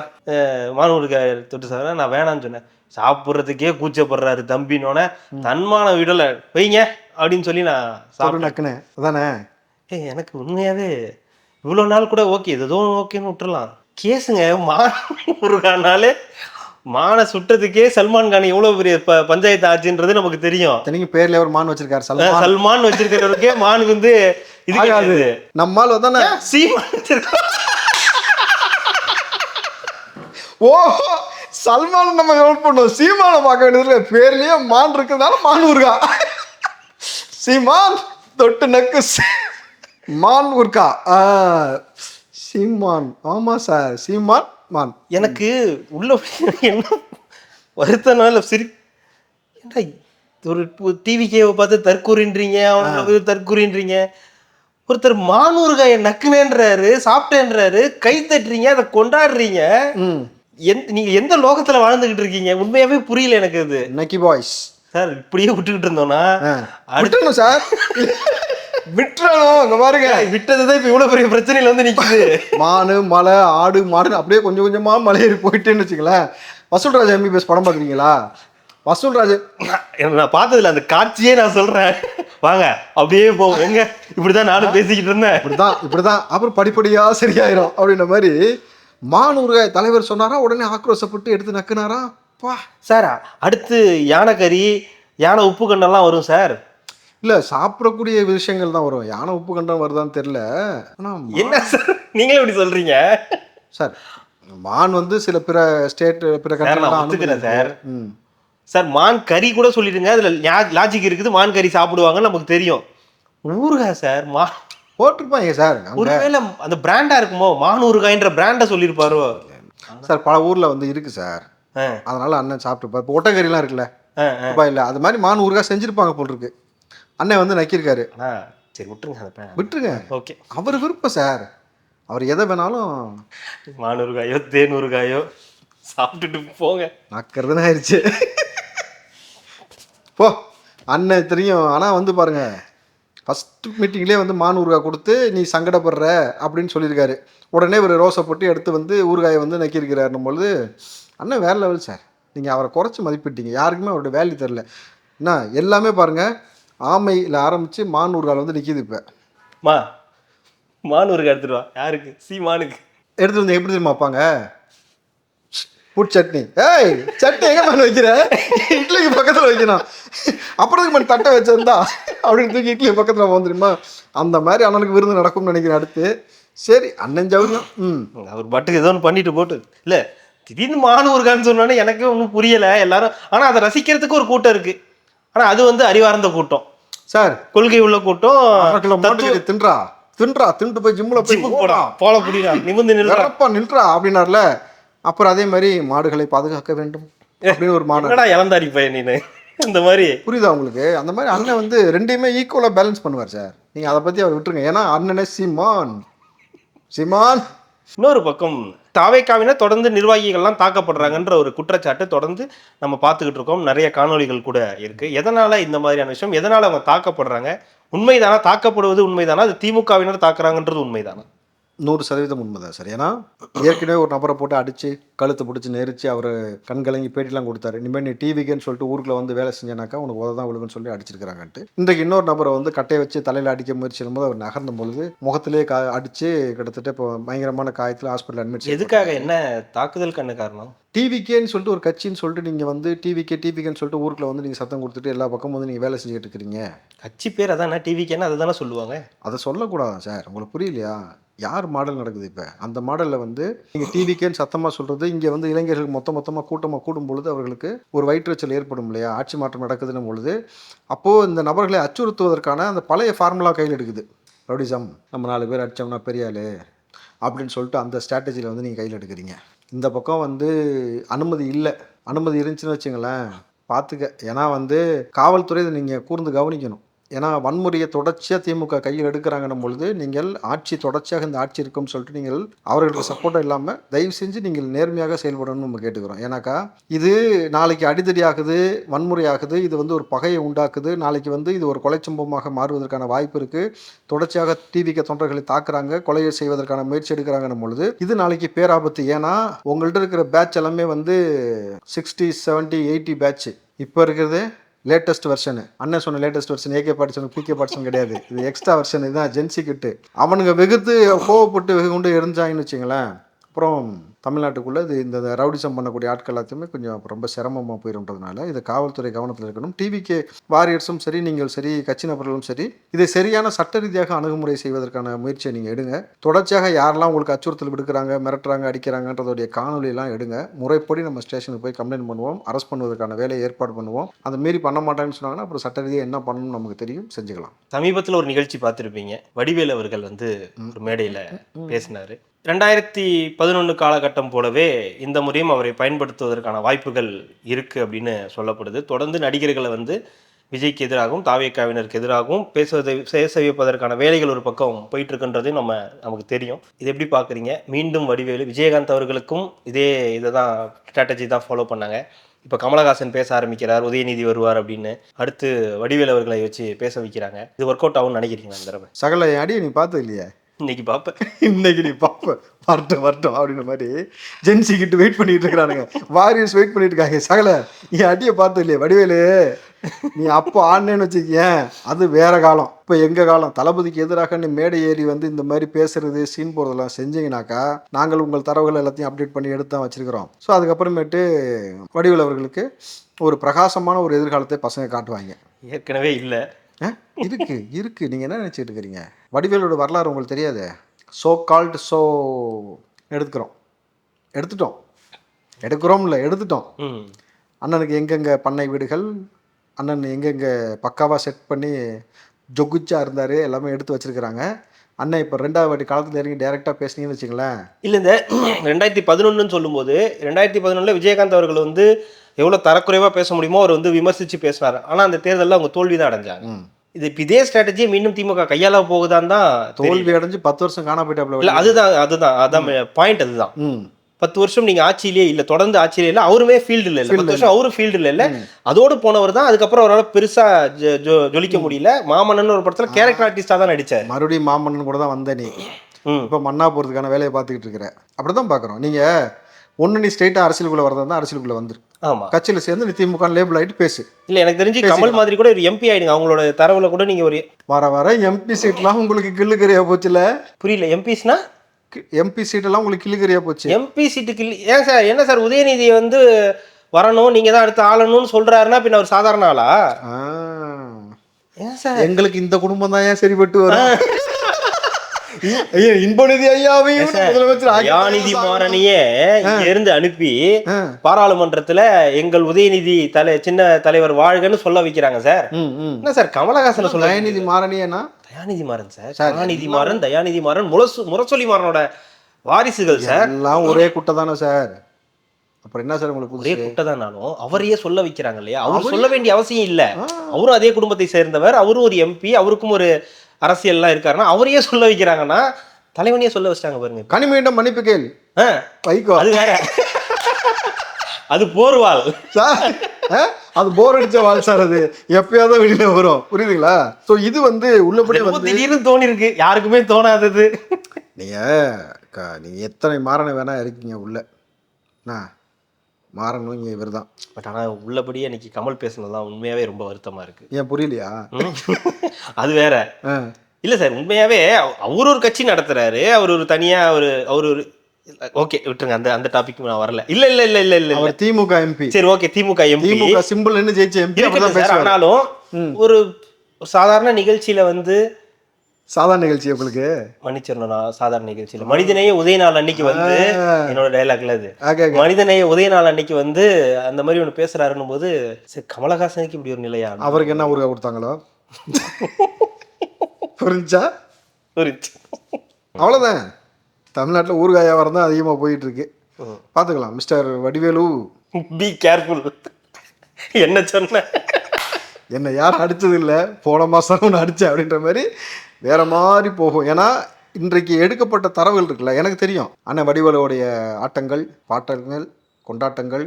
மான் ஊறுகாய் தொட்டு சாப்பிட்றா, நான் வேணான்னு சொன்னேன். சாப்பிட்றதுக்கே கூச்சப்படுறாரு தம்பினோட தன்மான விடலை வைங்க அப்படின்னு சொல்லி நான் சாப்பிட்றேன். அதானே எனக்கு உண்மையாவே இவ்வளோ நாள் கூட ஓகே ஏதோ ஓகேன்னு விட்டுறலாம். கேஸுங்க மான் ஊறுகாய்னாலே மானை சுட்டதுக்கே சல்மான் கான் எவ்வளவு பெரிய பஞ்சாயத்து ஆச்சுன்றது நமக்கு தெரியும். தனிக்கு பேர்ல ஒரு மான் வச்சிருக்காரு, சல்மான் வச்சிருக்கிறவருக்கே மான் வந்து இது நம்மால் வந்தானே சீமான் வச்சிருக்கோம். ஓ சல்மான் நம்ம எவ்வளவு பண்ணுவோம், சீமானை பார்க்க வேண்டியதுல பேர்லயே மான் இருக்கிறதுனால மான் ஊறுகாய். சீமான் தொட்டு நக்கு மான் ஊறுகா. சீமான். ஆமா சார், சீமான் மான். எனக்கு உள்ள என்ன வருத்தனால சரி, ஏன்டா ஒரு டிவிக்கேவை பார்த்து தற்கூறின்றீங்க, அவனுக்கு தற்கூறின்றீங்க. ஒருத்தர் மானூறுகாயை நக்குனேன்றாரு, சாப்பிட்டேன்றாரு, கை தட்டுறீங்க, அதை கொண்டாடுறீங்க. நீங்க எந்த லோகத்துல வாழ்ந்துகிட்டு இருக்கீங்க உண்மையாவே புரியல எனக்கு. இது நக்கி பாய்ஸ் சார் இப்படியே விட்டுக்கிட்டு இருந்தோம்னா அடுத்தணும் சார், விட்டுறணும். அங்க பாருங்க, விட்டதுதான் இப்ப இவ்வளவு பெரிய பிரச்சனையில வந்து நிக்குது. மானு மலை ஆடு மாடு அப்படியே கொஞ்சம் கொஞ்சமா மலையேறி போயிட்டேன்னு வச்சுக்கலாம். வசூல்ராஜ் எம்பிபிஎஸ் படம் பாக்குறீங்களா? வசூல்ராஜ் நான் பார்த்ததுல அந்த காட்சியே நான் சொல்றேன், வாங்க அப்படியே போவோம். எங்க இப்படிதான் நானும் பேசிக்கிட்டு இருந்தேன், இப்படிதான் அப்புறம் படிப்படியா சரியாயிரும் அப்படின்ற மாதிரி. மானூறுகாய் தலைவர் சொன்னாரா, உடனே ஆக்ரோஷப்பட்டு எடுத்து நக்குனாரா. சார் அடுத்து யானை கறி, யானை உப்பு கண்டெல்லாம் வரும் சார். இல்லை, சாப்பிடக்கூடிய விஷயங்கள் தான் வரும். யானை உப்பு கண்டம் வருதான்னு தெரியல. ஆனால் என்ன சார் நீங்களே இப்படி சொல்றீங்க சார்? மான் வந்து சில பிற ஸ்டேட் பிற கண்ட்ரிலாம் சார். சார் மான் கறி கூட சொல்லிடுங்க, அதுல லாஜிக் இருக்குது. மான் கறி சாப்பிடுவாங்கன்னு நமக்கு தெரியும். ஊறுகாய் சார் மான் போட்டிருப்பாங்க சார். ஒருவேளை அந்த பிராண்டா இருக்குமோ, மான் ஊறுகாய்ன்ற பிராண்டை சொல்லியிருப்பாரோ சார்? பல ஊர்ல வந்து இருக்கு சார், அதனால அண்ணன் சாப்பிட்டுப்பார். இப்போ ஒட்டக்கறிலாம் இருக்குல்ல இல்லை, அது மாதிரி மான் ஊறுகாய் செஞ்சிருப்பாங்க போல் இருக்கு. அண்ணன் வந்து நக்கியிருக்காரு. சரி விட்டுருங்க, விட்டுருங்க. ஓகே, அவர் விருப்பம் சார், அவர் எதை வேணாலும் மானூறுகாயோ தேனூறுகாயோ சாப்பிட்டுட்டு போங்க. நக்கிறதுன்னு ஆயிடுச்சு போ அண்ணன் தெரியும். ஆனால் வந்து பாருங்க, ஃபஸ்ட் மீட்டிங்லேயே வந்து மான் ஊறுகாய் கொடுத்து நீ சங்கடப்படுற அப்படின்னு சொல்லியிருக்காரு. உடனே ஒரு ரோஸை போட்டு எடுத்து வந்து ஊறுகாயை வந்து நக்கியிருக்கிறாருன்னும் பொழுது அண்ணன் வேறு லெவல் சார். நீங்கள் அவரை குறைச்சி மதிப்பிட்டீங்க, யாருக்குமே அவரோட வேல்யூ தெரில. என்ன எல்லாமே பாருங்கள், ஆமையில் ஆரம்பித்து மான் ஊறுகாய் வந்து நிற்கிது. இப்போ மான் ஊறுகாய் எடுத்துட்டு வா. யாருக்கு? சீமானுக்கு எடுத்துட்டு வந்து எப்படி தெரியுமா வைப்பாங்க? புட் சட்னி. ஏய் சட்னி எங்கே மேலே வைக்கிற? இட்லிக்கு பக்கத்தில் வைக்கணும். அப்புறத்துக்கு மேலே தட்டை வச்சிருந்தா அப்படின்னு தூக்கி இட்லி பக்கத்தில் வந்துருமா? அந்த மாதிரி அண்ணனுக்கு விருந்து நடக்கும்னு நினைக்கிறேன். அடுத்து சரி அண்ணன் ஜவுரியம். அவர் பாட்டுக்கு ஏதோ ஒன்று பண்ணிட்டு போட்டு இல்லை திடீர்னு மாணவர்கான்னு சொன்னோன்னே எனக்கே ஒன்றும் புரியலை எல்லாரும். ஆனால் அதை ரசிக்கிறதுக்கு ஒரு கூட்டம் இருக்கு. ஆனால் அது வந்து அறிவார்ந்த கூட்டம் சார், கொள்கை உள்ள கூட்டம். தின்றா தின்றா தின்ட்டு போய் ஜிம்முல போய் போடா போல புரியா நிமிந்து நில்றப்பா நில்றா அப்படின்னார்ல. அப்புறம் அதே மாதிரி மாடுகளை பாதுகாக்க வேண்டும் அப்படின்னு ஒரு மாடு இளந்தாரி பையன் நீனு இந்த மாதிரி புரியுதா உங்களுக்கு? அந்த மாதிரி அண்ணன் வந்து ரெண்டையுமே ஈக்குவலா பேலன்ஸ் பண்ணுவார் சார். நீங்க அதை பத்தி அவர் விட்டுருங்க. ஏன்னா அண்ணனே சீமான். இன்னொரு பக்கம் தாவேக்காவினர் தொடர்ந்து நிர்வாகிகள்லாம் தாக்கப்படுறாங்கன்ற ஒரு குற்றச்சாட்டு தொடர்ந்து நம்ம பார்த்துக்கிட்டு இருக்கோம். நிறைய காணொளிகள் கூட இருக்கு. எதனால இந்த மாதிரியான விஷயம், எதனால அவங்க தாக்கப்படுறாங்க, உண்மைதானா? தாக்கப்படுவது உண்மைதானா? அது திமுகவினர் தாக்குறாங்கன்றது உண்மைதானா? 100% உண்மைதான் சார். ஏன்னா ஏற்கனவே ஒரு நபரை போட்டு அடிச்சு கழுத்தை பிடிச்சி நெரிச்சு அவர் கண்கலங்கி பேட்டிலாம் கொடுத்தாரு. இனிமேல் நீ டிவிக்குன்னு சொல்லிட்டு ஊருக்குள்ள வந்து வேலை செஞ்சனாக்கா உனக்கு உததான் விழுகுன்னு சொல்லி அடிச்சிருக்காங்கன்ட்டு. இன்றைக்கு இன்னொரு நபரை வந்து கட்டையை வச்சு தலையில் அடிக்க முயற்சி செய்யும்போது அவர் நகர்ந்த பொழுது முகத்திலே அடிச்சு கிட்டத்தட்ட இப்போ பயங்கரமான காயத்தில் ஹாஸ்பிட்டல் அட்மிட். எதுக்காக, என்ன தாக்குதலுக்கு என்ன காரணம்? டிவிக்கேன்னு சொல்லிட்டு ஒரு கட்சின்னு சொல்லிட்டு நீங்கள் வந்து டிவிக்கேன்னு சொல்லிட்டு ஊருக்குள்ள வந்து நீங்கள் சத்தம் கொடுத்துட்டு எல்லா பக்கமும் வந்து நீங்கள் வேலை செஞ்சுக்கிட்டு இருக்கிறீங்க. கட்சி பேர் அதானே, டிவிக்கேன்னு அதை தானே சொல்லுவாங்க. அதை சொல்லக்கூடாதான் சார், உங்களுக்கு புரியலையா? யார் மாடல் நடக்குது இப்போ? அந்த மாடலில் வந்து நீங்கள் டிவிக்கேன்னு சத்தமாக சொல்கிறது, இங்கே வந்து இளைஞர்கள் மொத்தமாக கூட்டமாக கூடும் பொழுது அவர்களுக்கு ஒரு வயிற்றுச்சல் ஏற்படும் இல்லையா? ஆட்சி மாற்றம் நடக்குதுன்னு பொழுது அப்போது இந்த நபர்களை அச்சுறுத்துவதற்கான அந்த பழைய ஃபார்முலா கையில் எடுக்குது. ரவுடிசம், நம்ம 4 பேர் அடித்தோம்னா பெரிய ஆள் அப்படின்னு சொல்லிட்டு அந்த ஸ்ட்ராட்டஜியில் வந்து நீங்கள் கையில் எடுக்கிறீங்க. இந்த பக்கம் வந்து அனுமதி இல்லை. அனுமதி இருந்துச்சுன்னு வச்சுங்களேன் பார்த்துக்க. ஏன்னா வந்து காவல்துறை இதை நீங்கள் கூர்ந்து கவனிக்கணும். ஏன்னா வன்முறையை தொடர்ச்சியாக திமுக கையில் எடுக்கிறாங்கன்னும் பொழுது நீங்கள் ஆட்சி தொடர்ச்சியாக இந்த ஆட்சி இருக்கும்னு சொல்லிட்டு நீங்கள் அவர்களுக்கு சப்போர்ட்டாக இல்லாமல் தயவு செஞ்சு நீங்கள் நேர்மையாக செயல்படணும்னு நம்ம கேட்டுக்கிறோம். ஏன்னாக்கா இது நாளைக்கு அடிதடி ஆகுது, வன்முறை ஆகுது, இது வந்து ஒரு பகையை உண்டாக்குது. நாளைக்கு வந்து இது ஒரு கொலை சம்பவமாக மாறுவதற்கான வாய்ப்பு இருக்குது. தொடர்ச்சியாக டிவிக்கு தொண்டர்களை தாக்குறாங்க, கொலையை செய்வதற்கான முயற்சி எடுக்கிறாங்கன்னும் பொழுது இது நாளைக்கு பேராபத்து. ஏன்னா உங்கள்கிட்ட இருக்கிற பேட்ச் எல்லாமே வந்து 60, 70, 80 பேட்ச். இப்போ இருக்கிறது லேட்டஸ்ட் வெர்ஷனு. அண்ணன் சொன்ன லேட்டஸ்ட் வெர்ஷன் ஏகே பாட்டிசன் பிகே பாட்டிசன் கிடையாது. இது எக்ஸ்ட்ரா வெர்ஷன். இதுதான் ஜென்சி கிட்டு. அவனுங்க வெகுத்து கோவப்பட்டு வெகு கொண்டு எரிஞ்சாங்கன்னு வச்சுங்களேன். அப்புறம் தமிழ்நாட்டுக்குள்ளே இது இந்த ரவுடிசம் பண்ணக்கூடிய ஆட்கள் எல்லாத்தையுமே கொஞ்சம் ரொம்ப சிரமமாக போயிருன்றதுனால இதை காவல்துறை கவனத்தில் இருக்கணும். டிவிக்கு வாரியர்ஸும் சரி, நீங்கள் சரி, கட்சி நபர்களும் சரி, இதை சரியான சட்ட ரீதியாக அணுகுமுறை செய்வதற்கான முயற்சியை நீங்கள் எடுங்க. தொடர்ச்சியாக யாரெல்லாம் உங்களுக்கு அச்சுறுத்தல் விடுக்கிறாங்க, மிரட்டுறாங்க, அடிக்கிறாங்கன்றதுடைய காணொலியெல்லாம் எடுங்க. முறைப்படி நம்ம ஸ்டேஷனுக்கு போய் கம்ப்ளைண்ட் பண்ணுவோம், அரெஸ்ட் பண்ணுவதற்கான வேலையை ஏற்பாடு பண்ணுவோம். அந்த மீறி பண்ண மாட்டாங்கன்னு சொன்னாங்கன்னா அப்புறம் சட்ட ரீதியாக என்ன பண்ணணும்னு நமக்கு தெரியும், செஞ்சுக்கலாம். சமீபத்தில் ஒரு நிகழ்ச்சி பார்த்துருப்பீங்க. வடிவேலு அவர்கள் வந்து ஒரு மேடையில் பேசினார். 2011 காலகட்டம் போலவே இந்த முறையும் அவரை பயன்படுத்துவதற்கான வாய்ப்புகள் இருக்குது அப்படின்னு சொல்லப்படுது. தொடர்ந்து நடிகர்களை வந்து விஜய்க்கு எதிராகவும் தாவேக்காவினருக்கு எதிராகவும் பேச வைப்பதற்கான வேலைகள் ஒரு பக்கம் போயிட்டு இருக்குன்றது நமக்கு தெரியும். இது எப்படி பார்க்குறீங்க? மீண்டும் வடிவேலு, விஜயகாந்த் அவர்களுக்கும் இதை தான் ஸ்ட்ராட்டஜி தான் ஃபாலோ பண்ணாங்க. இப்போ கமலஹாசன் பேச ஆரம்பிக்கிறார், உதயநிதி வருவார் அப்படின்னு. அடுத்து வடிவேலு அவர்களை வச்சு பேச வைக்கிறாங்க. இது ஒர்க் அவுட் ஆகும்னு நினைக்கிறீங்களா? இந்த தடவை சகல அடியை நீ பார்த்தது இல்லையா? இன்னைக்கு பார்ப்பேன், இன்னைக்கு நீ பார்ப்ப வரட்டும் அப்படின்ற மாதிரி ஜென்சி கிட்ட வெயிட் பண்ணிட்டு இருக்கிறானுங்க. வாரியர்ஸ் வெயிட் பண்ணிட்டு இருக்காங்க. சகல நீ அடியை பார்த்தது இல்லையா? வடிவேலு நீ அப்போ ஆடினேன்னு வச்சுக்கேன், அது வேற காலம். இப்போ எங்கள் காலம். தளபதிக்கு எதிராக நீ மேடை ஏறி வந்து இந்த மாதிரி பேசுறது, சீன் போடுறதெல்லாம் செஞ்சீங்கன்னாக்கா நாங்கள் உங்கள் தரவுகள் எல்லாத்தையும் அப்டேட் பண்ணி எடுத்து தான் வச்சிருக்கிறோம். ஸோ அதுக்கப்புறமேட்டு வடிவேலு அவர்களுக்கு ஒரு பிரகாசமான ஒரு எதிர்காலத்தை பசங்க காட்டுவாங்க. ஏற்கனவே இல்லை, இருக்கு. நீங்கள் என்ன நினச்சிட்டு இருக்கிறீங்க? வடிவேலோட வரலாறு உங்களுக்கு தெரியாது. எடுத்துட்டோம். அண்ணனுக்கு எங்கெங்கே பண்ணை வீடுகள், அண்ணன் எங்கெங்கே பக்காவாக செட் பண்ணி ஜொகுச்சா இருந்தார், எல்லாமே எடுத்து வச்சிருக்கிறாங்க. அண்ணன் இப்போ 2வது வாட்டி காலத்தில் இறங்கி டைரெக்டாக பேசுனீங்கன்னு வச்சுங்களேன். இல்லை இந்த 2011 சொல்லும்போது 2011 விஜயகாந்த் அவர்கள் வந்து எவ்வளோ தரக்குறைவாக பேச முடியுமோ அவர் வந்து விமர்சித்து பேசினார். ஆனால் அந்த தேர்தலில் அவங்க தோல்வி தான் அடைஞ்சாங்க. இது இதே ஸ்ட்ராட்டஜியை மீண்டும் திமுக கையாள போகுதான் தான். தோல்வி அடைஞ்சு 10 வருஷம் காண போயிட்டாப்ல. இல்லை அதான் பாயிண்ட். அதுதான் 10 வருஷம் நீங்க ஆட்சியிலே இல்லை, தொடர்ந்து ஆட்சியிலே இல்லை, அவருமே ஃபீல்டு இல்லை. 10 வருஷம் அவரும் ஃபீல்டு இல்லை. அதோடு போனவர் தான். அதுக்கப்புறம் அவரால் பெருசா ஜொலிக்க முடியல. மாமன்னன் ஒரு படத்துல கேரக்டர் ஆர்டிஸ்டா தான் நடிச்சார். மறுபடியும் மாமன்னன் கூட தான் வந்த நீ இப்போ மன்னா போறதுக்கான வேலையை பார்த்துக்கிட்டு இருக்கிற. அப்படிதான் பாக்குறோம். நீங்க ஒன்னு நீ ஸ்ட்ரெயிட்டா அரசியலுக்குள்ள வரதா இருந்தா அரசியலுக்குள்ள வந்துரு. ஆமா, கட்சியில சேர்ந்து நீ திமுக லேபிள் ஆயிட்டு பேசு. இல்ல எனக்கு தெரிஞ்சு கமல் மாதிரி கூட ஒரு எம்பி ஆயிடுங்க. அவங்களோட தரவுல கூட நீங்க ஒரு வர எம்பி சீட்லாம் உங்களுக்கு கிள்ளுக்கறியா போச்சுல. புரியல, எம்பிஸ்னா? எம்பி சீட்டெல்லாம் உங்களுக்கு கிள்ளுக்கறியா போச்சு. எம்பி சீட்டு கிள்ளி ஏன் சார்? என்ன சார் உதயநிதி வந்து வரணும், நீங்க தான் அடுத்து ஆளணும்னு சொல்றாருன்னா பின்ன அவர் சாதாரண ஆளா? ஏன் சார் எங்களுக்கு இந்த குடும்பம் தான் ஏன் சரிப்பட்டு வரும்? ஐயா, இன்பநிதி ஐயாவையும் முதலமைச்சர் தயாநிதி மாறனையே இங்க இருந்து அனுப்பி பாராளுமன்றத்துல எங்கள் உதயநிதி சின்ன தலைவர் வாழ்கன்னு சொல்ல வைக்கிறாங்க சார். என்ன சார் கமலஹாசன் சொல்ல தயாநிதி மாறனியனா? தயாநிதி மாறன் சார், தயாநிதி மாறன் முரசொலி மாறனோட வாரிசுகள் சார். எல்லாம் ஒரே குட்டை தானே சார். அப்புறம் என்ன சார் உங்களுக்கு ஒரே குட்டை தானாலும் அவரையே சொல்ல வைக்கிறாங்க இல்லையா? அவர் சொல்ல வேண்டிய அவசியம் இல்ல. அவரும் அதே குடும்பத்தை சேர்ந்தவர், அவரும் ஒரு எம்பி, அவருக்கும் ஒரு அரசியல்லாம் இருக்காருன்னா அவரையே சொல்ல வைக்கிறாங்கன்னா தலைவனையே சொல்ல வச்சிட்டாங்க பாருங்க. கனிமீண்டம் மன்னிப்பு கேள் வைகோ, அது வேற, அது போர்வால் சார். அது போர் அடிச்ச வாழ் சார். அது எப்பயாவது வெளியில வரும், புரியுதுங்களா? ஸோ இது வந்து உள்ளபடி வந்து திடீர்னு தோணி இருக்கு, யாருக்குமே தோணாதது. நீங்க எத்தனை மாறனை வேணா இருக்கீங்க உள்ள, மாறணும் இங்க இவர் தான். பட் ஆனா உள்ளபடியே இன்னைக்கு கமல் பேசுனதுதான் உண்மையாவே ரொம்ப வருத்தமா இருக்கு. ஏன் புரியலையா? அது வேற இல்ல சார், உண்மையாவே அவர் ஒரு கட்சி நடத்துறாரு, அவர் ஒரு தனியா அவர் ஒரு ஓகே விட்டுருங்க, அந்த டாபிக் நான் வரல. இல்ல இல்ல இல்ல இல்ல இல்ல அவர் திமுக எம்பி. சரி ஓகே, திமுக எம்பி, திமுக சிம்பிள் என்ன ஜெயிச்ச எம்பி. ஆனாலும் ஒரு சாதாரண நிகழ்ச்சியில வந்து சாதாரண நிகழ்ச்சி உங்களுக்கு மன்னிச்சிடணும், சாதாரண நிகழ்ச்சியில மனிதநேய உதய நாள் அன்னைக்கு வந்து என்னோட டைலாக்ல அது மனிதநேய உதய நாள் அன்னைக்கு வந்து அந்த மாதிரி ஒண்ணு பேசுறாருன்னு போது சரி கமலஹாசனுக்கு இப்படி ஒரு நிலையா? அவருக்கு என்ன ஊருகா கொடுத்தாங்களோ? புரிஞ்சா? புரிஞ்சு. அவ்வளோதான். தமிழ்நாட்டில் ஊறுகாய் வியாபாரம் தான் அதிகமாக போயிட்டு இருக்கு. பார்த்துக்கலாம். Mister Vadivelu, be careful. என்ன சொன்ன? என்னை யாரும் அடித்தது இல்லை, போன மாதம் ஒன்று அடித்தேன் அப்படின்ற மாதிரி வேற மாதிரி போகும். ஏன்னா இன்றைக்கு எடுக்கப்பட்ட தரவுகள் இருக்குல்ல, எனக்கு தெரியும் அண்ணன் வடிவேலுடைய ஆட்டங்கள், பாட்டங்கள், கொண்டாட்டங்கள்,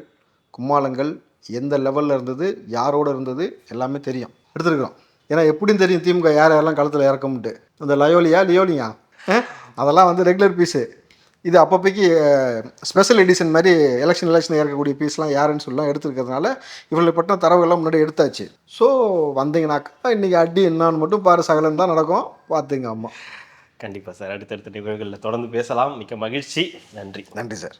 கும்மாளங்கள் எந்த லெவலில் இருந்தது, யாரோடு இருந்தது எல்லாமே தெரியும், எடுத்துருக்குறோம். ஏன்னா எப்படின்னு தெரியும் திமுக யாரெல்லாம் களத்தில் இறக்கும்ட்டு. அந்த லியோலியா அதெல்லாம் வந்து ரெகுலர் பீஸு. இது அப்பப்போக்கு ஸ்பெஷல் எடிஷன் மாதிரி எலெக்ஷன் இறக்கக்கூடிய பீஸ்லாம் யாருன்னு சொல்லலாம் எடுத்துருக்கிறதுனால இவர்களை பற்றின தரவுகள்லாம் முன்னாடி எடுத்தாச்சு. ஸோ வந்தீங்கன்னாக்கா இன்றைக்கி அடி என்னான்னு மட்டும் பாரு, சகலம் தான் நடக்கும், பார்த்துங்க. அம்மா கண்டிப்பாக சார், அடுத்தடுத்த நிகழ்வுகளில் தொடர்ந்து பேசலாம். மிக்க மகிழ்ச்சி. நன்றி. நன்றி சார்.